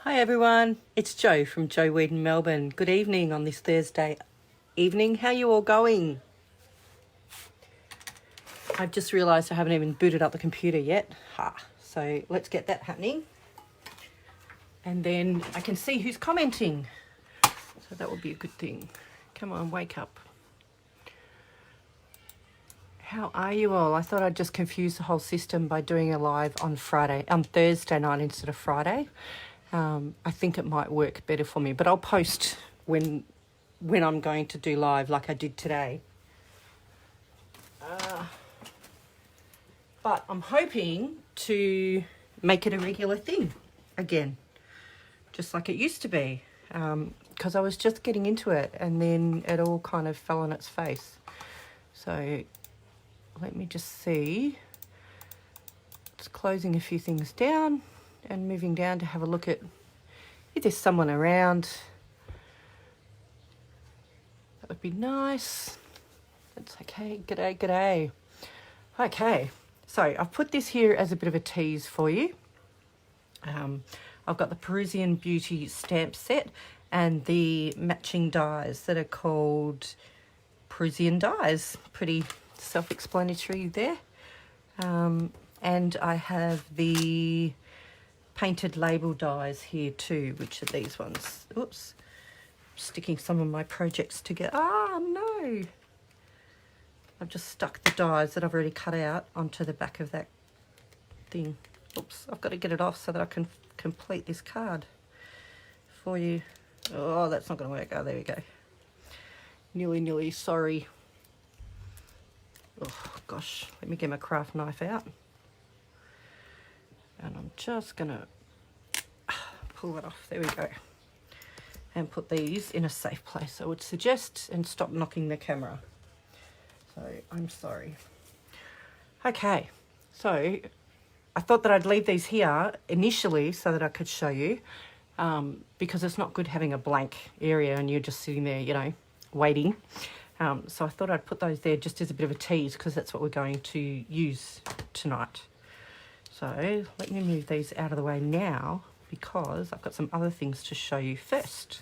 Hi everyone, it's Jo from Weedon Melbourne. Good evening on this Thursday evening. How you all going? I've just realised I haven't even booted up the computer yet. So let's get that happening. And then I can see who's commenting. So that would be a good thing. Come on, wake up. How are you all? I thought I'd just confuse the whole system by doing a live on Thursday night instead of Friday. I think it might work better for me, but I'll post when I'm going to do live like I did today. But I'm hoping to make it a regular thing again, just like it used to be, because I was just getting into it and then it all kind of fell on its face. So let me just see. It's closing a few things down and moving down to have a look at if there's someone around. That would be nice. That's okay. G'day. Okay, so I've put this here as a bit of a tease for you. I've got the Parisian Beauty stamp set and the matching dies that are called Parisian dies. Pretty self-explanatory there. And I have the painted label dies here too, which are these ones. Oops, sticking some of my projects together. No, I've just stuck the dies that I've already cut out onto the back of that thing. Oops, I've got to get it off so that I can complete this card for you. Oh, that's not going to work. Oh, there we go. Nearly, sorry. Oh gosh, let me get my craft knife out. And I'm just going to pull that off. There we go. And put these in a safe place, I would suggest, and stop knocking the camera. So I'm sorry. Okay, so I thought that I'd leave these here initially so that I could show you, because it's not good having a blank area and you're just sitting there, waiting. So I thought I'd put those there just as a bit of a tease, because that's what we're going to use tonight. So let me move these out of the way now, because I've got some other things to show you first.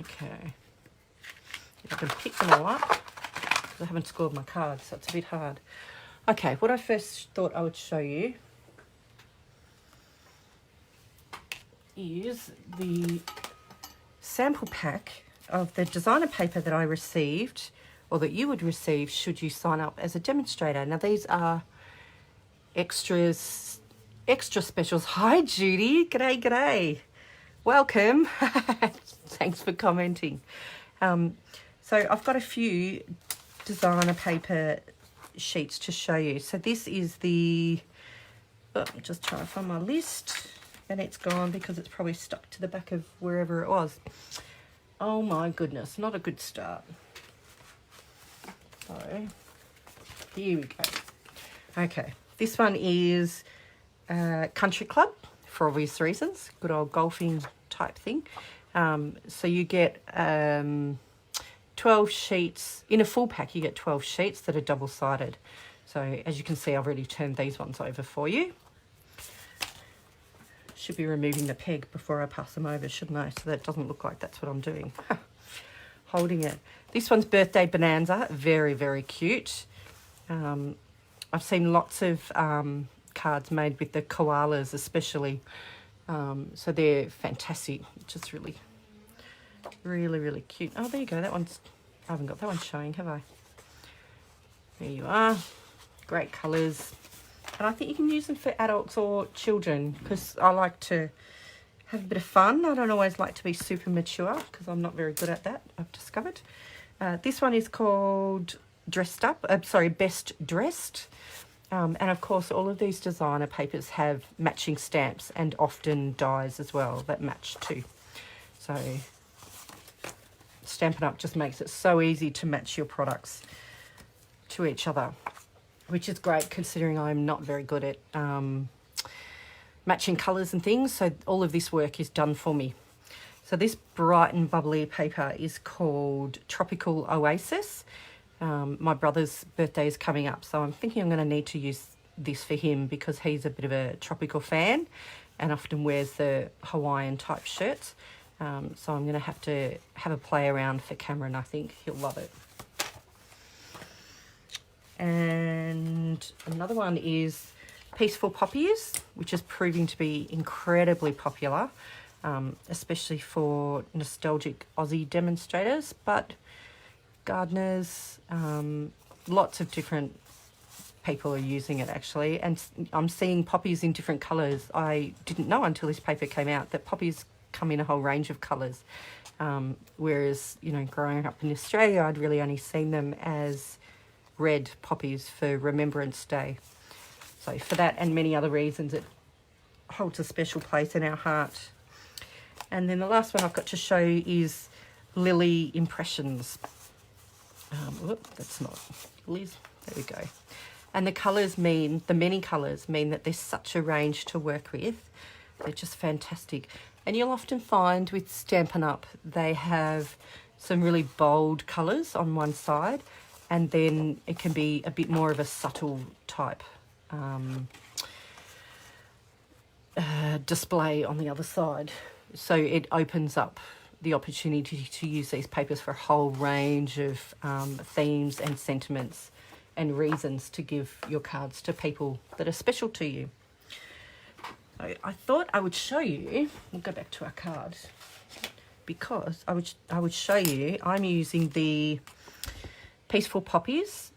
Okay, if I can pick them all up, because I haven't scored my cards, so it's a bit hard. Okay, what I first thought I would show you is the sample pack of the designer paper that I received, or that you would receive should you sign up as a demonstrator. Now these are extra specials. Hi Judy, g'day. Welcome. Thanks for commenting. So I've got a few designer paper sheets to show you. So this is the, I'm just trying to find my list, and it's gone because it's probably stuck to the back of wherever it was. Oh my goodness, not a good start. So here we go. Okay, this one is Country Club, for obvious reasons, good old golfing type thing. So you get 12 sheets. In a full pack you get 12 sheets that are double-sided. So as you can see, I've already turned these ones over for you. Should be removing the peg before I pass them over, shouldn't I? So that doesn't look like that's what I'm doing. Holding it. This one's Birthday Bonanza, very, very cute. I've seen lots of cards made with the koalas especially. So they're fantastic, just really cute. Oh, there you go. That one's, I haven't got that one showing, have I? There you are. Great colours. And I think you can use them for adults or children, because I like to have a bit of fun. I don't always like to be super mature, because I'm not very good at that, I've discovered. This one is called Best Dressed. And of course, all of these designer papers have matching stamps and often dies as well that match too. So Stampin' Up just makes it so easy to match your products to each other, which is great considering I'm not very good at matching colours and things. So all of this work is done for me. So this bright and bubbly paper is called Tropical Oasis. My brother's birthday is coming up, so I'm thinking I'm going to need to use this for him because he's a bit of a tropical fan and often wears the Hawaiian type shirts. So I'm going to have a play around for Cameron. I think he'll love it. And another one is Peaceful Pop Ears, which is proving to be incredibly popular, especially for nostalgic Aussie demonstrators, but gardeners, lots of different people are using it actually. And I'm seeing poppies in different colours. I didn't know until this paper came out that poppies come in a whole range of colours. Whereas, you know, growing up in Australia, I'd really only seen them as red poppies for Remembrance Day. So for that and many other reasons, it holds a special place in our heart. And then the last one I've got to show is Lily Impressions. That's not Liz. There we go. And the colours mean, the many colours mean that there's such a range to work with. They're just fantastic. And you'll often find with Stampin' Up, they have some really bold colours on one side, and then it can be a bit more of a subtle type display on the other side. So it opens up the opportunity to use these papers for a whole range of themes and sentiments and reasons to give your cards to people that are special to you. So I thought I would show you, we'll go back to our card, because I would show you, I'm using the Peaceful Poppies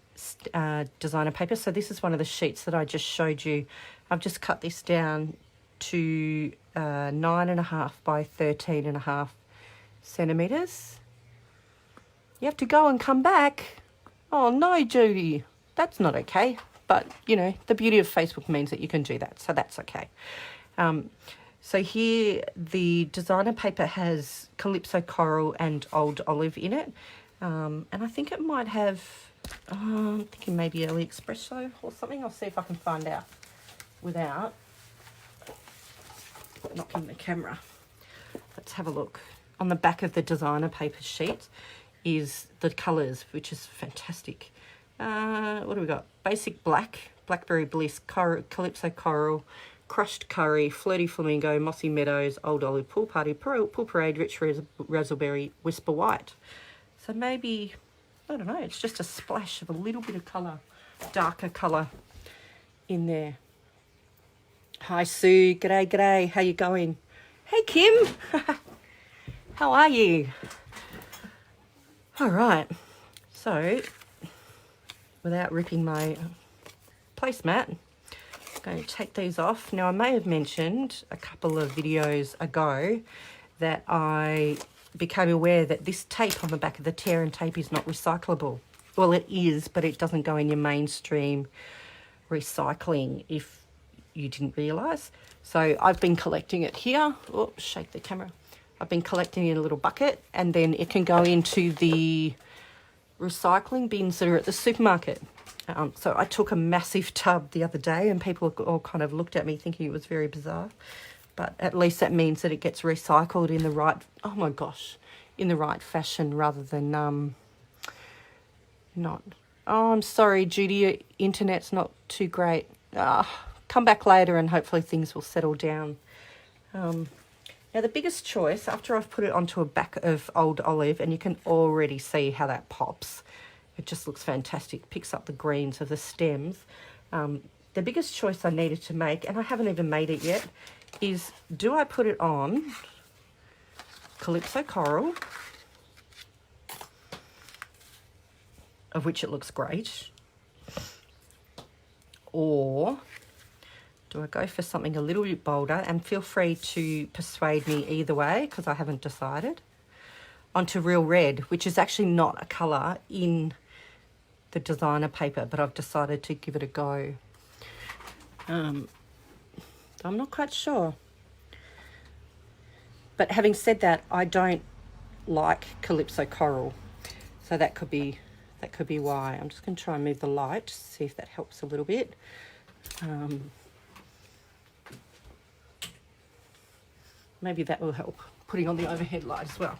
designer paper. So this is one of the sheets that I just showed you. I've just cut this down to 9.5 by 13.5 centimetres. You have to go and come back. Oh no, Judy, that's not okay. But, you know, the beauty of Facebook means that you can do that, so that's okay. So here, the designer paper has Calypso Coral and Old Olive in it. And I think it might have, I'm thinking maybe AliExpresso or something. I'll see if I can find out without knocking the camera. Let's have a look. On the back of the designer paper sheet is the colours, which is fantastic. What do we got? Basic Black, Blackberry Bliss, Calypso Coral, Crushed Curry, Flirty Flamingo, Mossy Meadows, Old Olive, Pool Party, Pool Parade, Rich Razzleberry, Whisper White. So maybe, I don't know, it's just a splash of a little bit of colour, darker colour in there. Hi Sue, g'day, g'day, how you going? Hey Kim, how are you? All right, so without ripping my placemat, I'm going to take these off. Now I may have mentioned a couple of videos ago that I became aware that this tape on the back of the tear and tape is not recyclable. Well, it is, but it doesn't go in your mainstream recycling if you didn't realise. So I've been collecting it here. Oh, shake the camera. I've been collecting it in a little bucket, and then it can go into the recycling bins that are at the supermarket. So I took a massive tub the other day and people all kind of looked at me thinking it was very bizarre. But at least that means that it gets recycled in the right, oh my gosh, in the right fashion rather than not. Oh, I'm sorry, Judy, your internet's not too great. Come back later and hopefully things will settle down. Now the biggest choice, after I've put it onto a back of Old Olive, and you can already see how that pops. It just looks fantastic, picks up the greens of the stems. The biggest choice I needed to make, and I haven't even made it yet, is do I put it on Calypso Coral, of which it looks great, or do I go for something a little bit bolder, and feel free to persuade me either way because I haven't decided, onto Real Red, which is actually not a colour in the designer paper, but I've decided to give it a go. I'm not quite sure. But having said that, I don't like Calypso Coral, so that could be why. I'm just going to try and move the light to see if that helps a little bit. Maybe that will help, putting on the overhead light as well.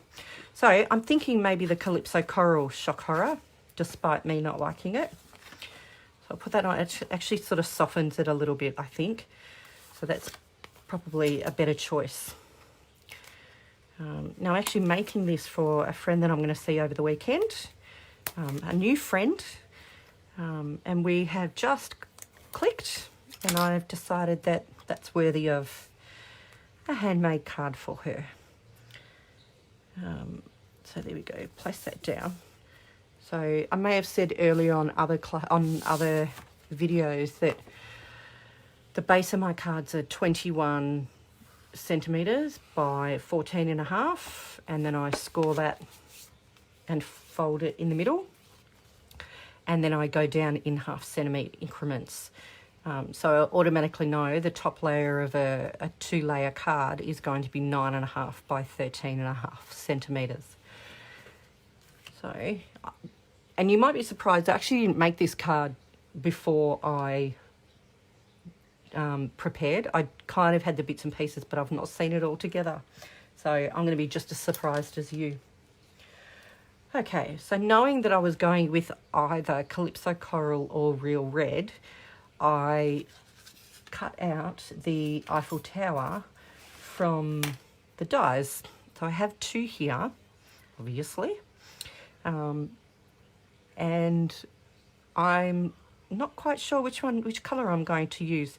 So I'm thinking maybe the Calypso Coral shock horror, despite me not liking it. So I'll put that on. It actually sort of softens it a little bit, I think. So that's probably a better choice. Now, I'm actually making this for a friend that I'm going to see over the weekend, a new friend, and we have just clicked, and I've decided that that's worthy of a handmade card for her. So there we go, place that down. So I may have said earlier on other videos that the base of my cards are 21 centimeters by 14.5, and then I score that and fold it in the middle, and then I go down in 0.5 centimeter increments. So I automatically know the top layer of a 2-layer card is going to be 9.5 by 13.5 centimeters. So, and you might be surprised, I actually didn't make this card before I prepared. I kind of had the bits and pieces, but I've not seen it all together. So I'm going to be just as surprised as you. Okay, so knowing that I was going with either Calypso Coral or Real Red, I cut out the Eiffel Tower from the dies. So I have 2 here, obviously. And I'm not quite sure which colour I'm going to use.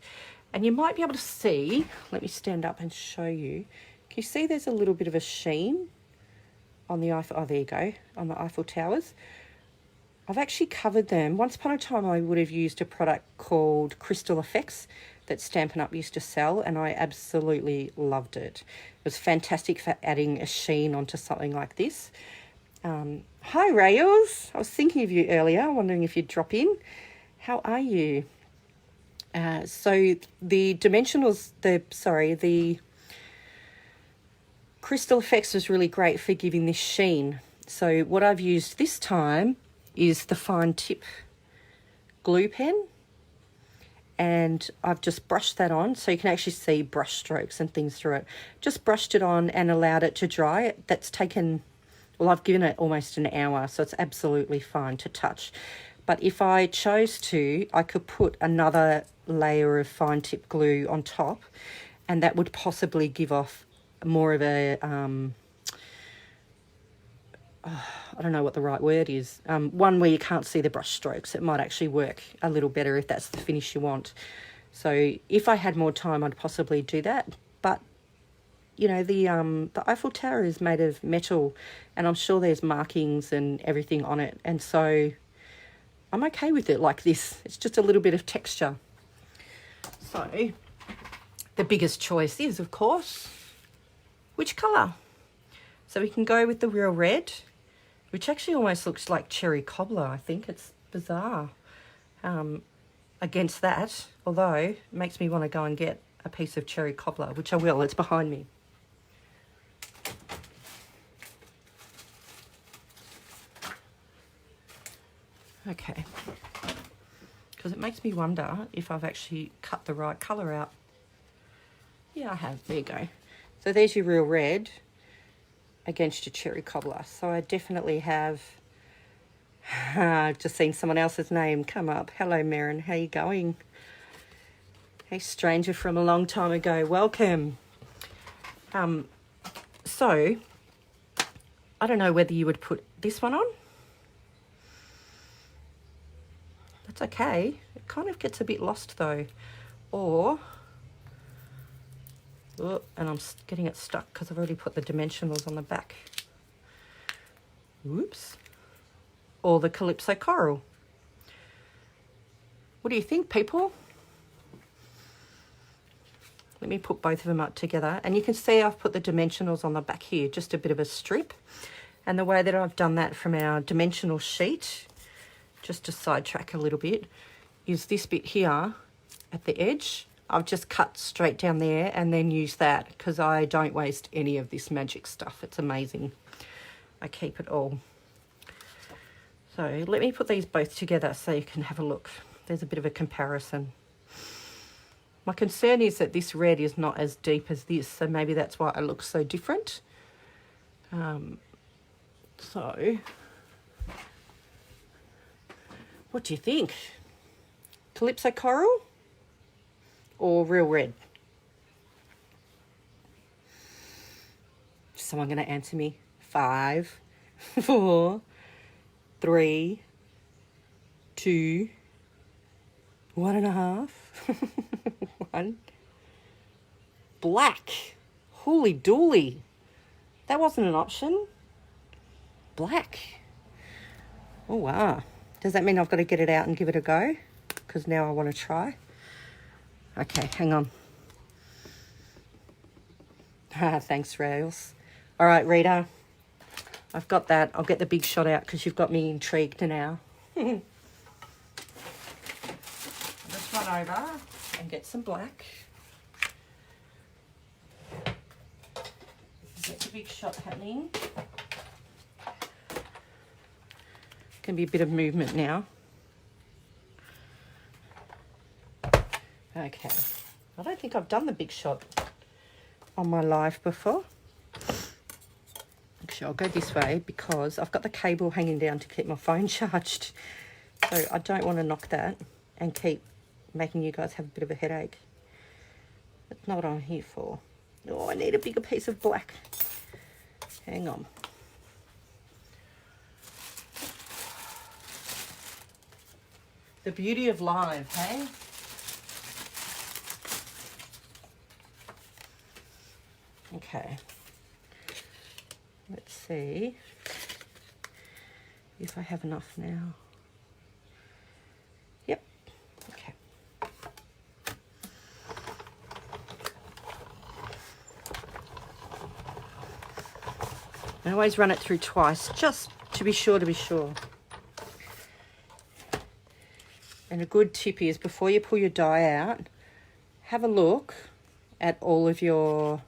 And you might be able to see, let me stand up and show you. Can you see there's a little bit of a sheen on the Eiffel, oh there you go, on the Eiffel Towers. I've actually covered them. Once upon a time I would have used a product called Crystal Effects that Stampin' Up used to sell, and I absolutely loved it. It was fantastic for adding a sheen onto something like this. Hi Rails, I was thinking of you earlier, wondering if you'd drop in. How are you? So the dimensionals, the Crystal Effects was really great for giving this sheen. So what I've used this time is the fine tip glue pen, and I've just brushed that on so you can actually see brush strokes and things through it. Just brushed it on and allowed it to dry. That's taken, well, I've given it almost an hour, so it's absolutely fine to touch. But if I chose to, I could put another layer of fine tip glue on top, and that would possibly give off more of a, I don't know what the right word is, one where you can't see the brush strokes. It might actually work a little better if that's the finish you want. So if I had more time, I'd possibly do that. But, you know, the Eiffel Tower is made of metal, and I'm sure there's markings and everything on it. And so I'm okay with it like this. It's just a little bit of texture. So the biggest choice is, of course, which colour? So we can go with the Real Red, which actually almost looks like cherry cobbler. I think it's bizarre against that, although it makes me want to go and get a piece of cherry cobbler, which I will. It's behind me. Okay, because it makes me wonder if I've actually cut the right colour out. Yeah, I have. There you go. So there's your Real Red against your cherry cobbler. So I definitely have. I've just seen someone else's name come up. Hello, Marin. How you going? Hey, stranger from a long time ago. Welcome. So I don't know whether you would put this one on. That's okay. It kind of gets a bit lost though. Or, oh, and I'm getting it stuck because I've already put the dimensionals on the back. Whoops. Or the Calypso Coral. What do you think, people? Let me put both of them up together. And you can see I've put the dimensionals on the back here, just a bit of a strip. And the way that I've done that from our dimensional sheet, just to sidetrack a little bit, is this bit here at the edge. I've just cut straight down there and then use that because I don't waste any of this magic stuff. It's amazing. I keep it all. So let me put these both together so you can have a look. There's a bit of a comparison. My concern is that this red is not as deep as this, so maybe that's why it looks so different. So what do you think? Calypso Coral or Real Red? Is someone going to answer me? 5, 4, 3, 2, 1.5. 1. Black. Holy dooly. That wasn't an option. Black. Oh, wow. Does that mean I've got to get it out and give it a go? Because now I want to try. Okay, hang on. Thanks, Rails. All right, Rita. I've got that. I'll get the big shot out because you've got me intrigued now. Just run over and get some black. Get the big shot happening. Can be a bit of movement now. Okay. I don't think I've done the big shot on my live before. Actually, I'll go this way because I've got the cable hanging down to keep my phone charged. So I don't want to knock that and keep making you guys have a bit of a headache. That's not what I'm here for. Oh, I need a bigger piece of black. Hang on. The beauty of live, hey? Okay. Let's see if I have enough now. Yep. Okay. I always run it through twice, just to be sure, And a good tip is before you pull your die out, have a look at all of your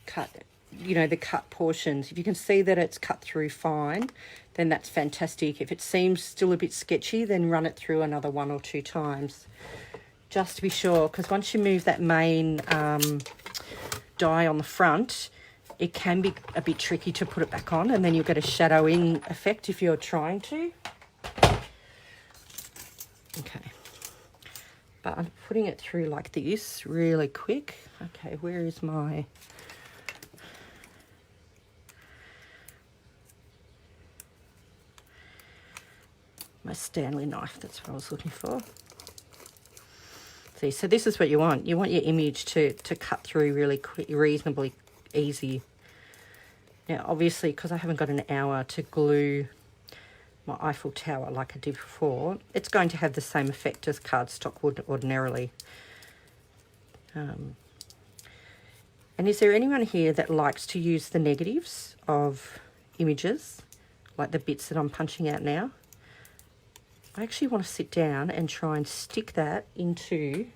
cut, the cut portions. If you can see that it's cut through fine, then that's fantastic. If it seems still a bit sketchy, then run it through another 1 or 2 times, just to be sure, because once you move that main die on the front, it can be a bit tricky to put it back on, and then you'll get a shadowing effect if you're trying to. Okay, but I'm putting it through like this really quick. Okay, where is my Stanley knife? That's what I was looking for. See, so this is what you want. You want your image to cut through really quick, reasonably easy. Now, obviously, because I haven't got an hour to glue my Eiffel Tower like I did before, it's going to have the same effect as cardstock would ordinarily. And is there anyone here that likes to use the negatives of images, like the bits that I'm punching out now? I actually want to sit down and try and stick that into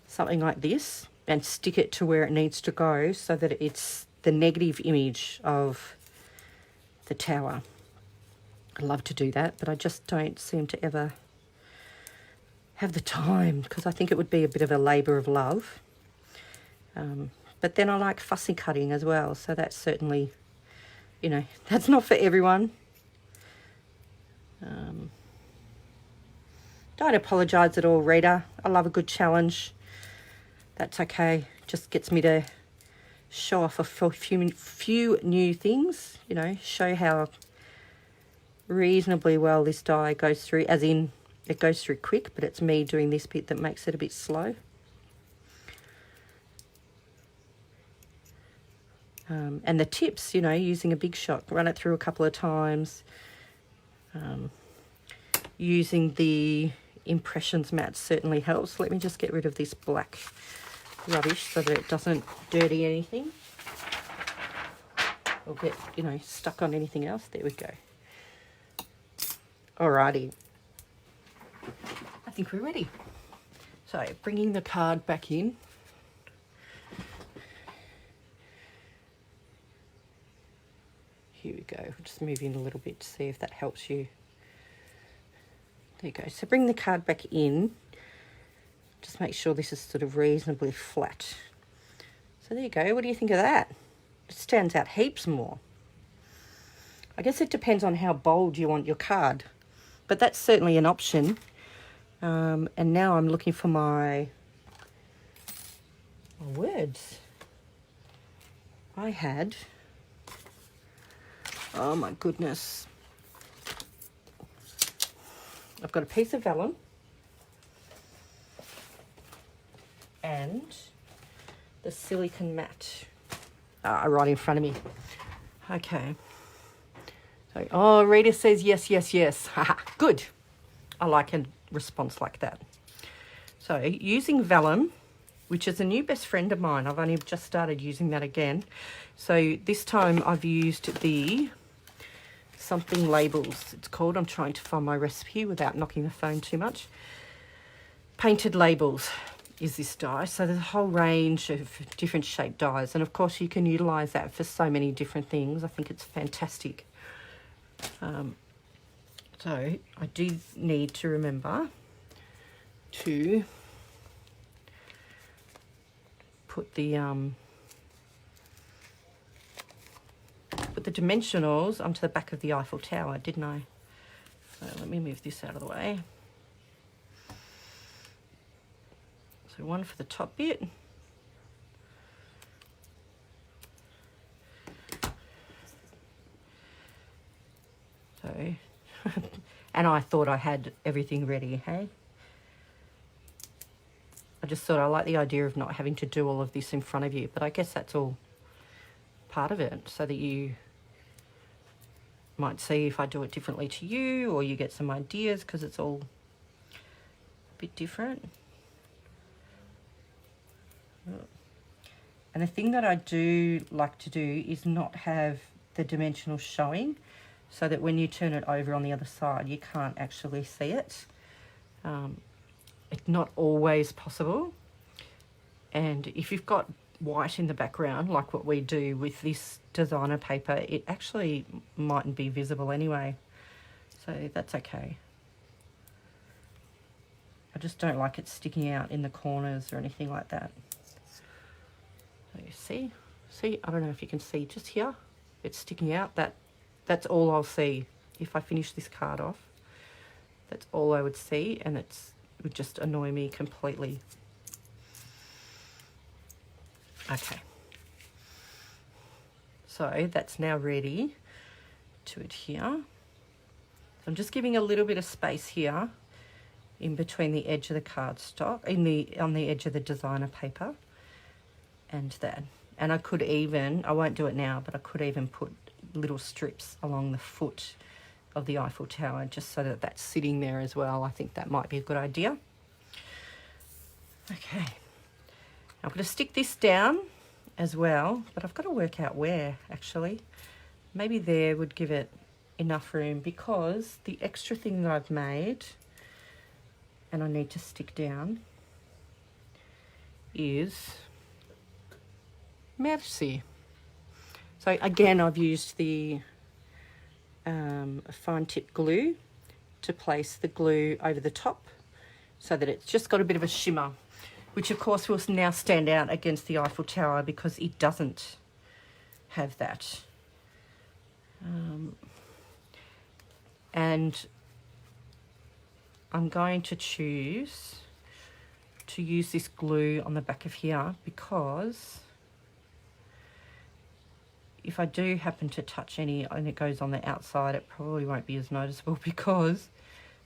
something like this and stick it to where it needs to go so that it's the negative image of the tower. I love to do that, but I just don't seem to ever have the time because I think it would be a bit of a labour of love. But then I like fussy cutting as well, so that's certainly, that's not for everyone. Don't apologise at all, Rita. I love a good challenge. That's okay. Just gets me to show off a few new things, show how reasonably well this die goes through, as in it goes through quick, but it's me doing this bit that makes it a bit slow. And the tips, using a big shot, run it through a couple of times. Using the impressions mat certainly helps. Let me just get rid of this black rubbish so that it doesn't dirty anything or get, stuck on anything else. There we go. Alrighty. I think we're ready. So, bringing the card back in. Here we go. We'll just move in a little bit to see if that helps you. There you go. So bring the card back in. Just make sure this is sort of reasonably flat. So there you go. What do you think of that? It stands out heaps more. I guess it depends on how bold you want your card, but that's certainly an option. And now I'm looking for my words. I had, oh my goodness, I've got a piece of vellum and the silicone mat right in front of me. Okay. So, oh, Rita says yes, yes, yes. Good. I like a response like that. So using vellum, which is a new best friend of mine. I've only just started using that again. So this time I've used the something labels, it's called. I'm trying to find my recipe without knocking the phone too much. Painted labels is this die. So there's a whole range of different shaped dies. And of course you can utilize that for so many different things. I think it's fantastic. So I do need to remember to put the dimensionals onto the back of the Eiffel Tower, didn't I? So let me move this out of the way. So one for the top bit. So, and I thought I had everything ready, hey? I just thought I like the idea of not having to do all of this in front of you, but I guess that's all part of it, so that you might see if I do it differently to you, or you get some ideas, because it's all a bit different. And the thing that I do like to do is not have the dimensionals showing, so that when you turn it over on the other side, you can't actually see it. It's not always possible, and if you've got white in the background like what we do with this designer paper, it actually mightn't be visible anyway, so that's okay. I just don't like it sticking out in the corners or anything like that. So you see, I don't know if you can see just here, it's sticking out. That's all I'll see if I finish this card off. That's all I would see, and it would just annoy me completely. Okay, so that's now ready to adhere. So I'm just giving a little bit of space here in between the edge of the cardstock, on the edge of the designer paper and that. And I could even, I won't do it now, but I could even put little strips along the foot of the Eiffel Tower, just so that that's sitting there as well. I think that might be a good idea. Okay, I'm going to stick this down as well, but I've got to work out where, actually. Maybe there would give it enough room, because the extra thing that I've made and I need to stick down is Merci. So again, I've used the fine tip glue to place the glue over the top, so that it's just got a bit of a shimmer, which of course will now stand out against the Eiffel Tower, because it doesn't have that. And I'm going to choose to use this glue on the back of here, because if I do happen to touch any and it goes on the outside, it probably won't be as noticeable, because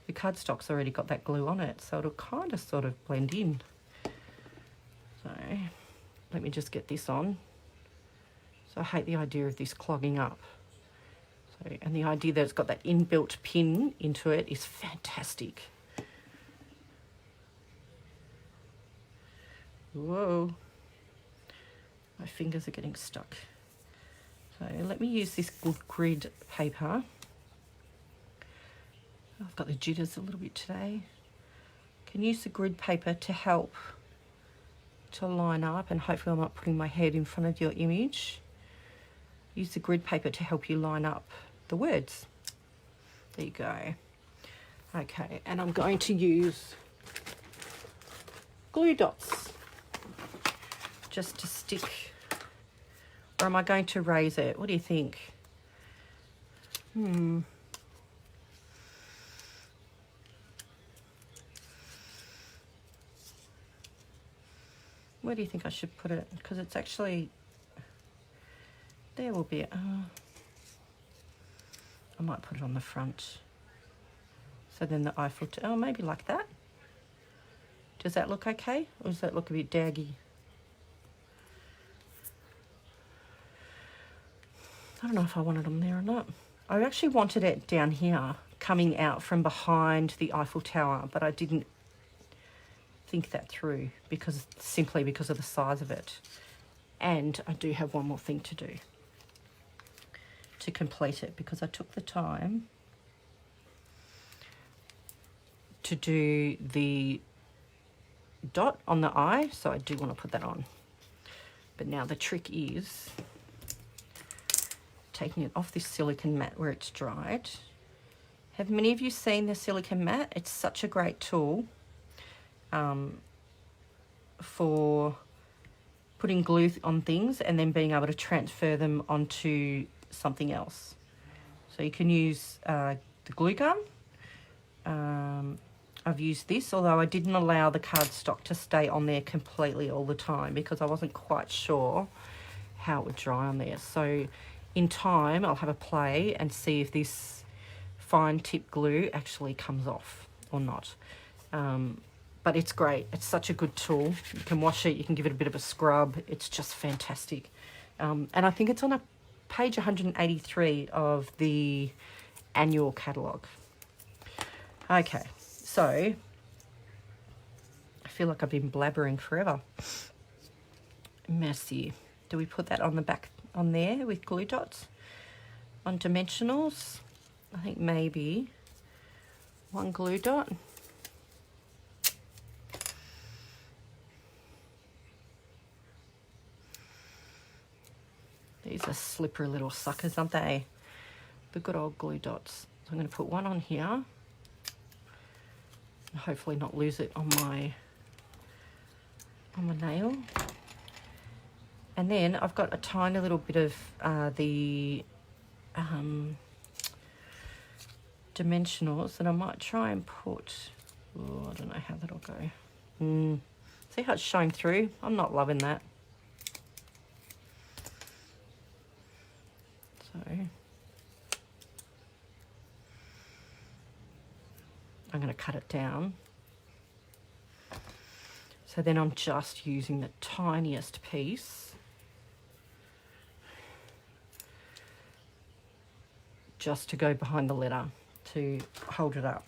the cardstock's already got that glue on it, so it'll kind of sort of blend in. So let me just get this on. So I hate the idea of this clogging up. So, and the idea that it's got that inbuilt pin into it is fantastic. Whoa, my fingers are getting stuck. So let me use this good grid paper. I've got the jitters a little bit today. Can use the grid paper to help to line up, and hopefully I'm not putting my head in front of your image. Use the grid paper to help you line up the words. There you go. Okay, and I'm going to use glue dots just to stick. Or am I going to raise it? What do you think? Where do you think I should put it? Because it's actually, there will be, I might put it on the front. So then the Eiffel Tower, oh, maybe like that. Does that look okay? Or does that look a bit daggy? I don't know if I want it on there or not. I actually wanted it down here, coming out from behind the Eiffel Tower, but I didn't think that through simply because of the size of it. And I do have one more thing to do to complete it, because I took the time to do the dot on the eye, so I do want to put that on. But now the trick is taking it off this silicone mat where it's dried. Have many of you seen the silicone mat? It's such a great tool for putting glue on things and then being able to transfer them onto something else. So you can use the glue gun. I've used this, although I didn't allow the cardstock to stay on there completely all the time because I wasn't quite sure how it would dry on there. So in time, I'll have a play and see if this fine tip glue actually comes off or not. But it's great. It's such a good tool. You can wash it. You can give it a bit of a scrub. It's just fantastic. And I think it's on page 183 of the annual catalogue. Okay, so I feel like I've been blabbering forever. Merci. Do we put that on the back on there with glue dots? On dimensionals, I think maybe one glue dot. These are slippery little suckers, aren't they? The good old glue dots. So I'm going to put one on here. And hopefully not lose it on my nail. And then I've got a tiny little bit of the dimensionals that I might try and put. Oh, I don't know how that'll go. See how it's showing through? I'm not loving that. So I'm going to cut it down. So then I'm just using the tiniest piece just to go behind the letter to hold it up.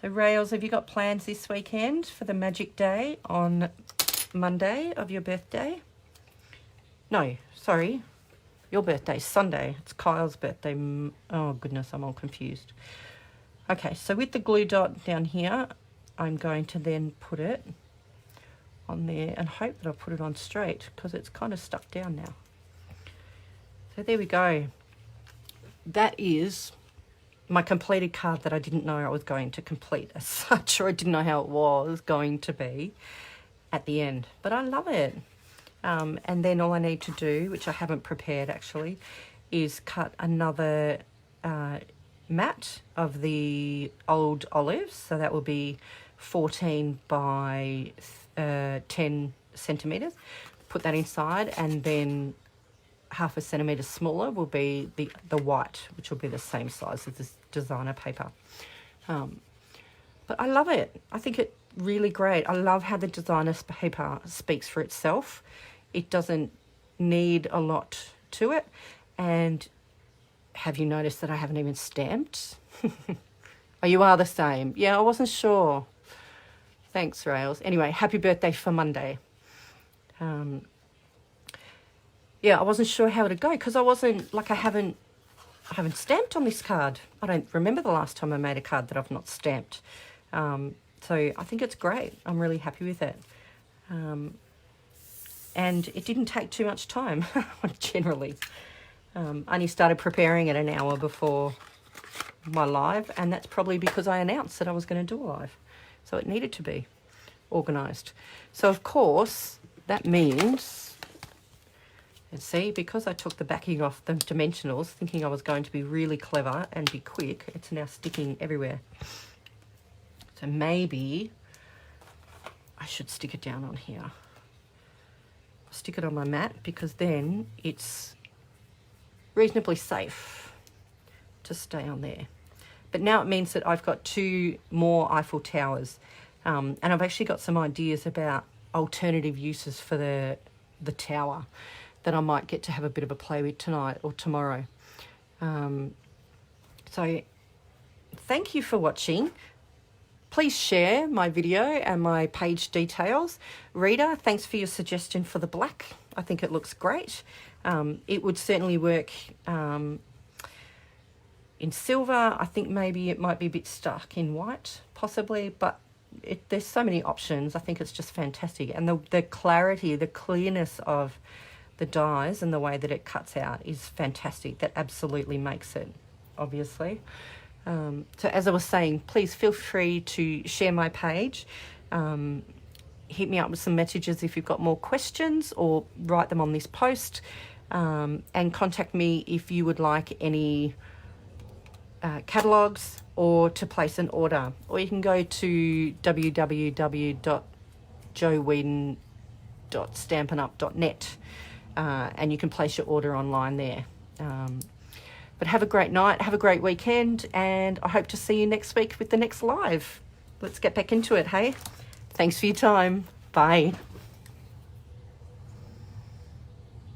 So Rails, have you got plans this weekend for the magic day on Monday of your birthday? No, sorry, your birthday's Sunday. It's Kyle's birthday. Oh goodness, I'm all confused. Okay, so with the glue dot down here, I'm going to then put it on there and hope that I put it on straight because it's kind of stuck down now. So there we go. That is my completed card that I didn't know I was going to complete as such, or I didn't know how it was going to be at the end. But I love it. And then all I need to do, which I haven't prepared actually, is cut another mat of the old olives. So that will be 14 by 10 centimetres. Put that inside, and then half a centimetre smaller will be the white, which will be the same size as this designer paper. But I love it. I think it's really great. I love how the designer paper speaks for itself. It doesn't need a lot to it. And have you noticed that I haven't even stamped? Oh, you are the same. Yeah, I wasn't sure. Thanks, Rails. Anyway, happy birthday for Monday. Yeah, I wasn't sure how it'd go because I wasn't, like, I haven't stamped on this card. I don't remember the last time I made a card that I've not stamped. So I think it's great. I'm really happy with it. And it didn't take too much time, generally. I only started preparing it an hour before my live, and that's probably because I announced that I was going to do a live. So it needed to be organised. So, of course, that means, and see, because I took the backing off the dimensionals, thinking I was going to be really clever and be quick, it's now sticking everywhere. So maybe I should stick it down on here. Stick it on my mat because then it's reasonably safe to stay on there. But now it means that I've got 2 more Eiffel Towers, and I've actually got some ideas about alternative uses for the tower that I might get to have a bit of a play with tonight or tomorrow. So thank you for watching. Please share my video and my page details. Rita, thanks for your suggestion for the black. I think it looks great. It would certainly work in silver. I think maybe it might be a bit stuck in white, possibly, but there's so many options. I think it's just fantastic. And the clarity, the clearness of the dies and the way that it cuts out is fantastic. That absolutely makes it, obviously. So as I was saying, please feel free to share my page. Hit me up with some messages if you've got more questions, or write them on this post, and contact me if you would like any catalogues or to place an order. Or you can go to www.joeweedon.stampinup.net and you can place your order online there. But have a great night, have a great weekend, and I hope to see you next week with the next live. Let's get back into it, hey? Thanks for your time. Bye.